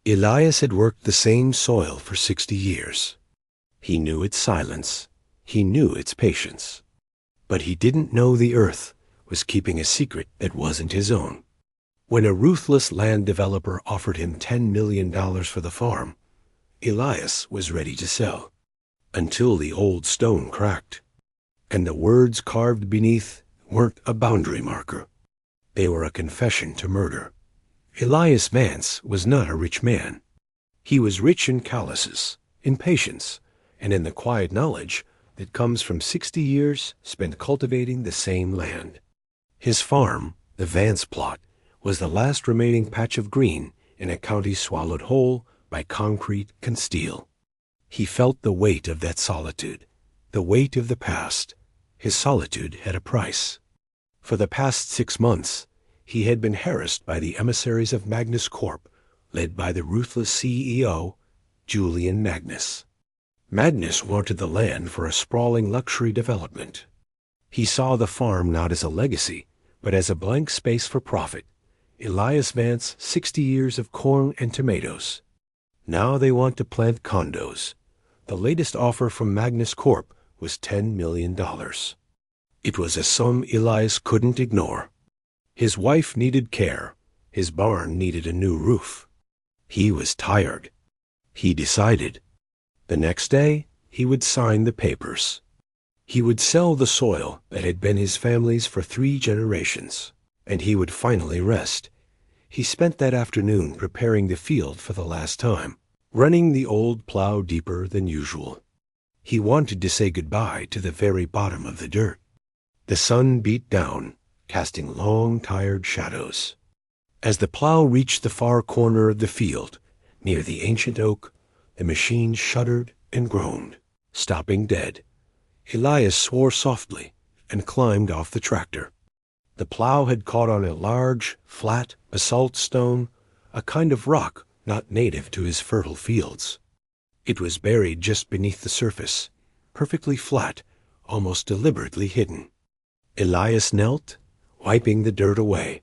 Elias had worked the same soil for 60 years. He knew its silence. He knew its patience. But he didn't know the earth was keeping a secret that wasn't his own. When a ruthless land developer offered him $10 million for the farm, Elias was ready to sell, until the old stone cracked, and the words carved beneath weren't a boundary marker. They were a confession to murder. Elias Vance was not a rich man. He was rich in calluses, in patience, and in the quiet knowledge that comes from 60 years spent cultivating the same land. His farm, the Vance plot, was the last remaining patch of green in a county swallowed whole by concrete and steel. He felt the weight of that solitude, the weight of the past. His solitude had a price. For the past 6 months, he had been harassed by the emissaries of Magnus Corp, led by the ruthless CEO, Julian Magnus. Magnus wanted the land for a sprawling luxury development. He saw the farm not as a legacy, but as a blank space for profit. Elias Vance, 60 years of corn and tomatoes. Now they want to plant condos. The latest offer from Magnus Corp was $10 million. It was a sum Elias couldn't ignore. His wife needed care. His barn needed a new roof. He was tired. He decided. The next day, he would sign the papers. He would sell the soil that had been his family's for 3 generations, and he would finally rest. He spent that afternoon preparing the field for the last time, running the old plow deeper than usual. He wanted to say goodbye to the very bottom of the dirt. The sun beat down, casting long, tired shadows. As the plow reached the far corner of the field, near the ancient oak, the machine shuddered and groaned, stopping dead. Elias swore softly and climbed off the tractor. The plow had caught on a large, flat basalt stone, a kind of rock not native to his fertile fields. It was buried just beneath the surface, perfectly flat, almost deliberately hidden. Elias knelt, wiping the dirt away.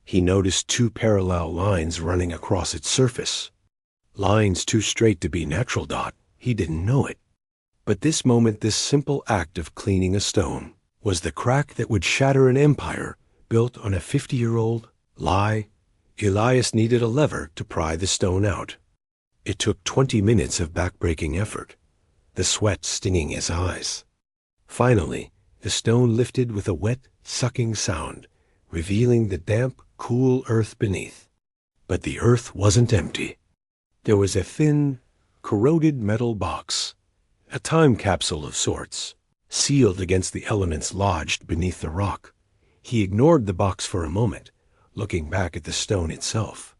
He noticed 2 parallel lines running across its surface. Lines too straight to be natural dot. He didn't know it. But this moment, this simple act of cleaning a stone, was the crack that would shatter an empire built on a 50-year-old lie. Elias needed a lever to pry the stone out. It took 20 minutes of backbreaking effort, the sweat stinging his eyes. Finally, the stone lifted with a wet, sucking sound, revealing the damp, cool earth beneath. But the earth wasn't empty. There was a thin, corroded metal box, a time capsule of sorts, sealed against the elements lodged beneath the rock. He ignored the box for a moment, looking back at the stone itself.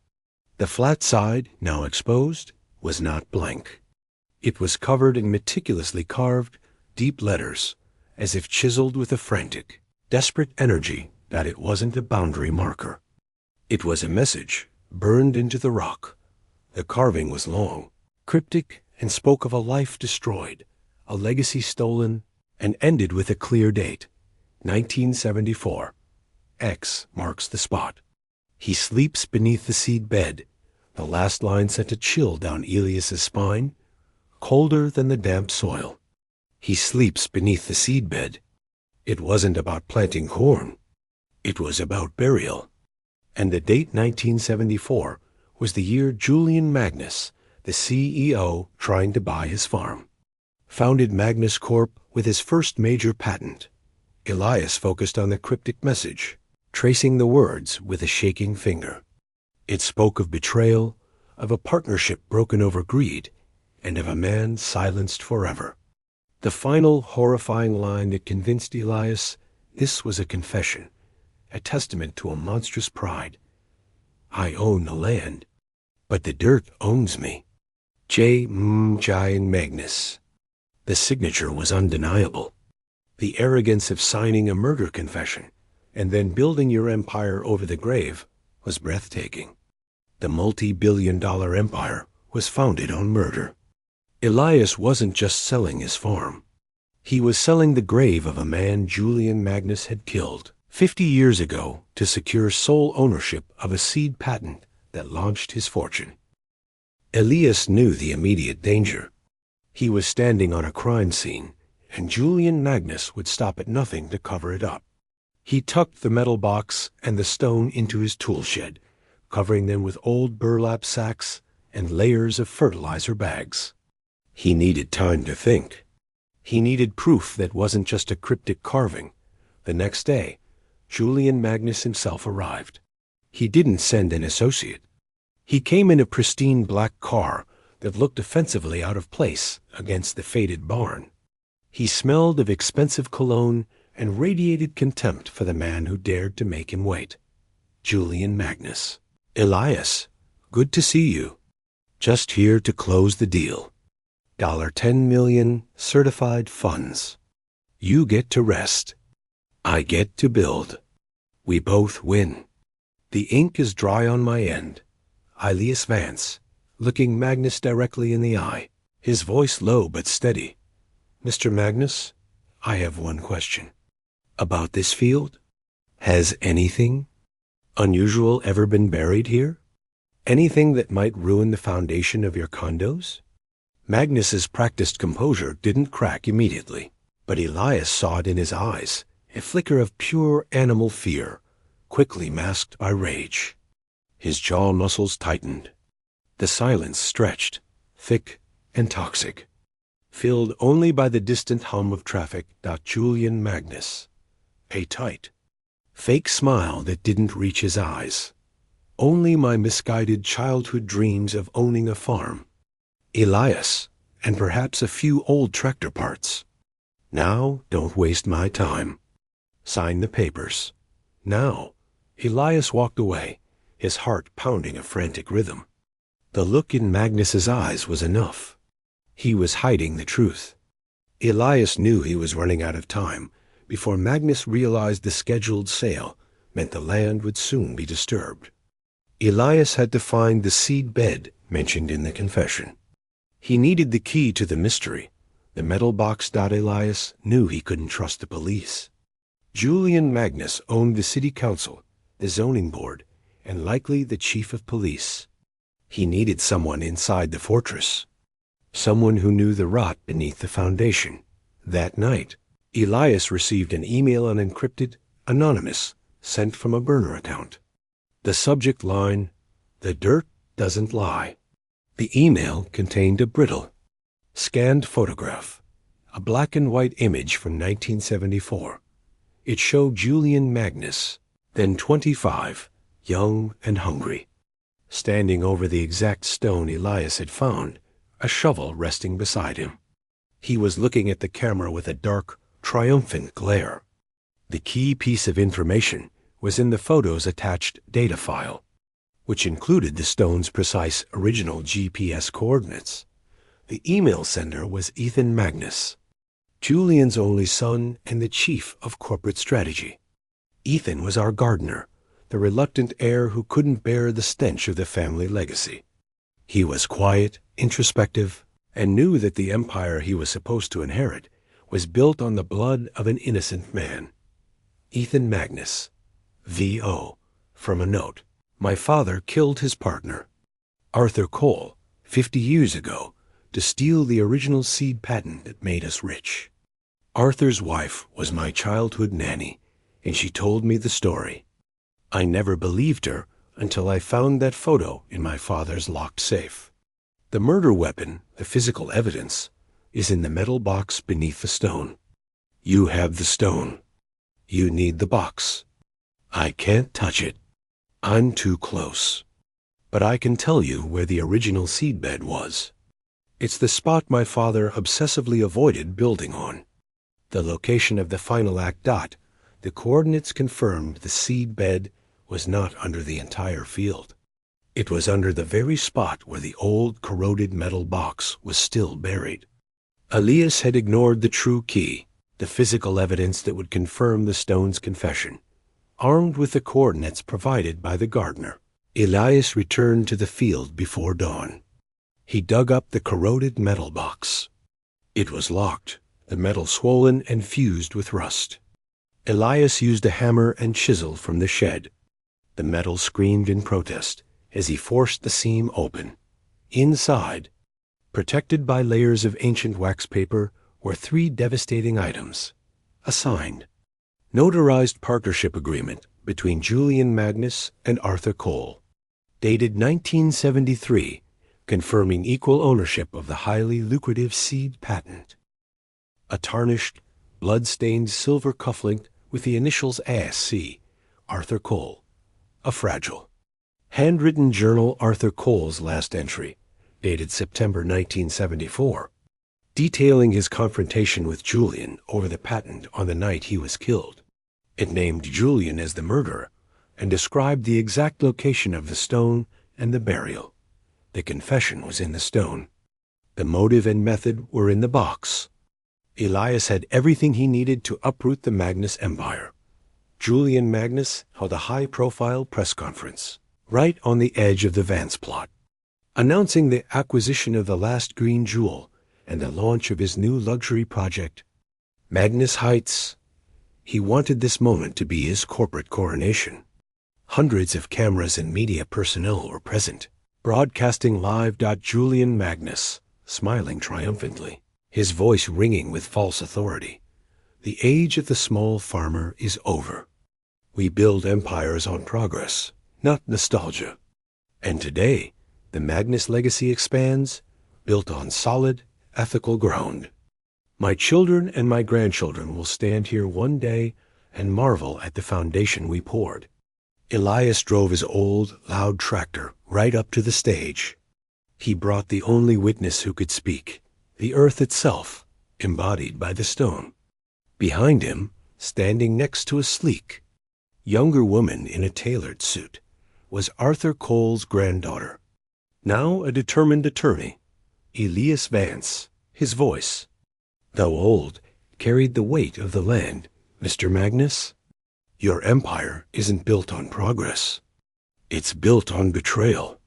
The flat side, now exposed, was not blank. It was covered in meticulously carved, deep letters, as if chiseled with a frantic, desperate energy that it wasn't a boundary marker. It was a message burned into the rock. The carving was long, cryptic, and spoke of a life destroyed, a legacy stolen, and ended with a clear date, 1974. X marks the spot. He sleeps beneath the seed bed. The last line sent a chill down Elias's spine, colder than the damp soil. He sleeps beneath the seed bed. It wasn't about planting corn. It was about burial. And the date 1974 was the year Julian Magnus, the CEO, trying to buy his farm, founded Magnus Corp with his first major patent. Elias focused on the cryptic message, tracing the words with a shaking finger. It spoke of betrayal, of a partnership broken over greed, and of a man silenced forever. The final horrifying line that convinced Elias this was a confession, a testament to a monstrous pride. I own the land, but the dirt owns me. Julian Magnus. The signature was undeniable. The arrogance of signing a murder confession and then building your empire over the grave was breathtaking. The multi-billion-dollar empire was founded on murder. Elias wasn't just selling his farm. He was selling the grave of a man Julian Magnus had killed 50 years ago to secure sole ownership of a seed patent that launched his fortune. Elias knew the immediate danger. He was standing on a crime scene, and Julian Magnus would stop at nothing to cover it up. He tucked the metal box and the stone into his tool shed, covering them with old burlap sacks and layers of fertilizer bags. He needed time to think. He needed proof that wasn't just a cryptic carving. The next day, Julian Magnus himself arrived. He didn't send an associate. He came in a pristine black car that looked offensively out of place against the faded barn. He smelled of expensive cologne and radiated contempt for the man who dared to make him wait. Julian Magnus. Elias, good to see you. Just here to close the deal. $10 million certified funds. You get to rest. I get to build. We both win. The ink is dry on my end. Elias Vance, looking Magnus directly in the eye, his voice low but steady. Mr. Magnus, I have one question. About this field? Has anything unusual ever been buried here? Anything that might ruin the foundation of your condos? Magnus's practiced composure didn't crack immediately, but Elias saw it in his eyes, a flicker of pure animal fear, quickly masked by rage. His jaw muscles tightened. The silence stretched, thick and toxic, filled only by the distant hum of traffic. Julian Magnus. A tight, fake smile that didn't reach his eyes. Only my misguided childhood dreams of owning a farm. Elias, and perhaps a few old tractor parts. Now, don't waste my time. Sign the papers. Now. Elias walked away, his heart pounding a frantic rhythm. The look in Magnus's eyes was enough. He was hiding the truth. Elias knew he was running out of time before Magnus realized the scheduled sale meant the land would soon be disturbed. Elias had to find the seed bed mentioned in the confession. He needed the key to the mystery. The metal box. Elias knew he couldn't trust the police. Julian Magnus owned the city council, the zoning board, and likely the chief of police. He needed someone inside the fortress. Someone who knew the rot beneath the foundation. That night, Elias received an email unencrypted, anonymous, sent from a burner account. The subject line, "The dirt doesn't lie." The email contained a brittle, scanned photograph, a black and white image from 1974. It showed Julian Magnus, then 25, young and hungry, standing over the exact stone Elias had found, a shovel resting beside him. He was looking at the camera with a dark, triumphant glare. The key piece of information was in the photo's attached data file, which included the stone's precise original GPS coordinates. The email sender was Ethan Magnus, Julian's only son and the chief of corporate strategy. Ethan was our gardener, the reluctant heir who couldn't bear the stench of the family legacy. He was quiet, introspective, and knew that the empire he was supposed to inherit was built on the blood of an innocent man. Ethan Magnus, V.O., from a note. My father killed his partner, Arthur Cole, 50 years ago, to steal the original seed patent that made us rich. Arthur's wife was my childhood nanny, and she told me the story. I never believed her until I found that photo in my father's locked safe. The murder weapon, the physical evidence, is in the metal box beneath the stone. You have the stone. You need the box. I can't touch it. I'm too close. But I can tell you where the original seedbed was. It's the spot my father obsessively avoided building on. The location of the final act. The coordinates confirmed the seedbed was not under the entire field. It was under the very spot where the old corroded metal box was still buried. Elias had ignored the true key, the physical evidence that would confirm the stone's confession. Armed with the coordinates provided by the gardener, Elias returned to the field before dawn. He dug up the corroded metal box. It was locked, the metal swollen and fused with rust. Elias used a hammer and chisel from the shed. The metal screamed in protest as he forced the seam open. Inside, protected by layers of ancient wax paper, were 3 devastating items. A signed, notarized partnership agreement between Julian Magnus and Arthur Cole, dated 1973, confirming equal ownership of the highly lucrative seed patent. A tarnished, blood-stained silver cufflink with the initials ASC, Arthur Cole. A fragile, handwritten journal, Arthur Cole's last entry, dated September 1974, detailing his confrontation with Julian over the patent on the night he was killed. It named Julian as the murderer and described the exact location of the stone and the burial. The confession was in the stone. The motive and method were in the box. Elias had everything he needed to uproot the Magnus empire. Julian Magnus held a high-profile press conference right on the edge of the Vance plot, announcing the acquisition of the last green jewel and the launch of his new luxury project, Magnus Heights. He wanted this moment to be his corporate coronation. Hundreds of cameras and media personnel were present, broadcasting live. Julian Magnus, smiling triumphantly, his voice ringing with false authority. The age of the small farmer is over. We build empires on progress, not nostalgia. And today, the Magnus legacy expands, built on solid, ethical ground. My children and my grandchildren will stand here one day and marvel at the foundation we poured. Elias drove his old, loud tractor right up to the stage. He brought the only witness who could speak, the earth itself, embodied by the stone. Behind him, standing next to a sleek, younger woman in a tailored suit, was Arthur Cole's granddaughter, now a determined attorney, Elias Vance. His voice, though old, carried the weight of the land. Mr. Magnus, your empire isn't built on progress. It's built on betrayal.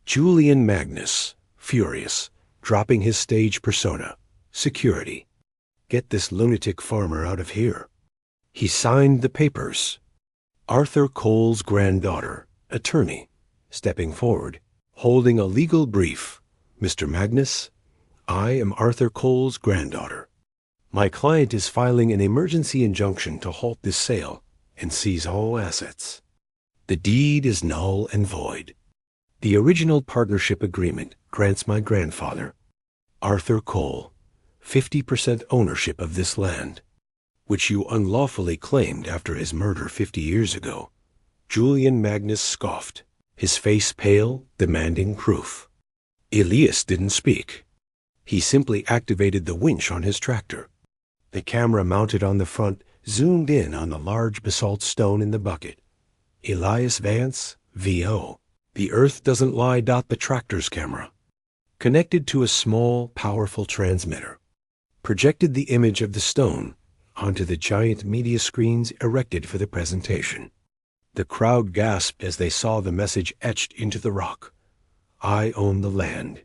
Julian Magnus, furious, dropping his stage persona, security. Get this lunatic farmer out of here. He signed the papers. Arthur Cole's granddaughter, attorney, stepping forward, holding a legal brief. Mr. Magnus, I am Arthur Cole's granddaughter. My client is filing an emergency injunction to halt this sale and seize all assets. The deed is null and void. The original partnership agreement grants my grandfather, Arthur Cole, 50% ownership of this land, which you unlawfully claimed after his murder 50 years ago. Julian Magnus scoffed, his face pale, demanding proof. Elias didn't speak. He simply activated the winch on his tractor. The camera mounted on the front zoomed in on the large basalt stone in the bucket. Elias Vance, VO. The earth doesn't lie. The tractor's camera, connected to a small, powerful transmitter, projected the image of the stone onto the giant media screens erected for the presentation. The crowd gasped as they saw the message etched into the rock. I own the land,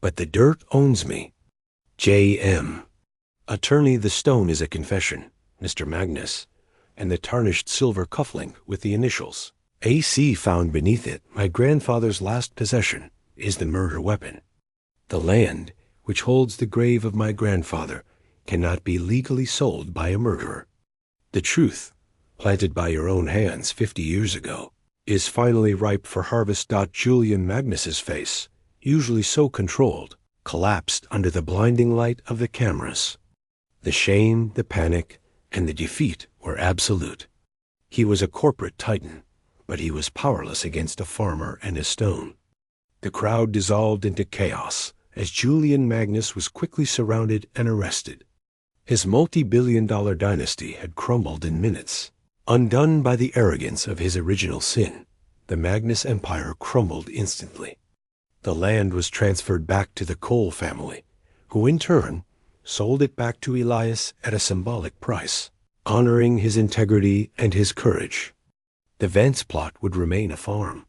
but the dirt owns me. J.M. Attorney, the stone is a confession, Mr. Magnus, and the tarnished silver cufflink with the initials AC found beneath it, my grandfather's last possession, is the murder weapon. The land, which holds the grave of my grandfather, cannot be legally sold by a murderer. The truth, planted by your own hands 50 years ago, is finally ripe for harvest. Julian Magnus's face, usually so controlled, collapsed under the blinding light of the cameras. The shame, the panic, and the defeat were absolute. He was a corporate titan, but he was powerless against a farmer and a stone. The crowd dissolved into chaos as Julian Magnus was quickly surrounded and arrested. His multi-billion-dollar dynasty had crumbled in minutes. Undone by the arrogance of his original sin, the Magnus empire crumbled instantly. The land was transferred back to the Cole family, who in turn sold it back to Elias at a symbolic price, honoring his integrity and his courage. The Vance plot would remain a farm.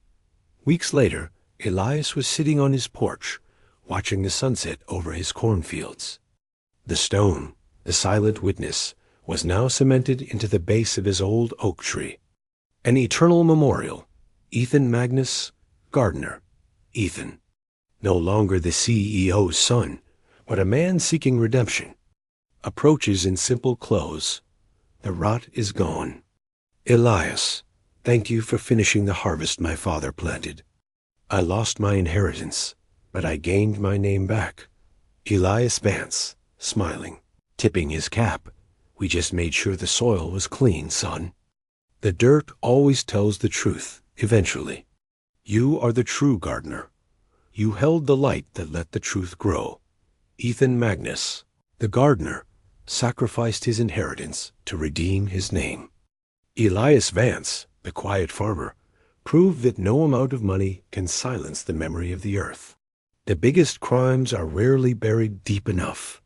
Weeks later, Elias was sitting on his porch, watching the sunset over his cornfields. The stone, the silent witness, was now cemented into the base of his old oak tree. An eternal memorial, Ethan Magnus, gardener, Ethan. no longer the CEO's son, but a man seeking redemption, approaches in simple clothes. The rot is gone. Elias, thank you for finishing the harvest my father planted. I lost my inheritance, but I gained my name back. Elias Vance, smiling, tipping his cap. We just made sure the soil was clean, son. The dirt always tells the truth, eventually. You are the true gardener. You held the light that let the truth grow. Ethan Magnus, the gardener, sacrificed his inheritance to redeem his name. Elias Vance, the quiet farmer, proved that no amount of money can silence the memory of the earth. The biggest crimes are rarely buried deep enough.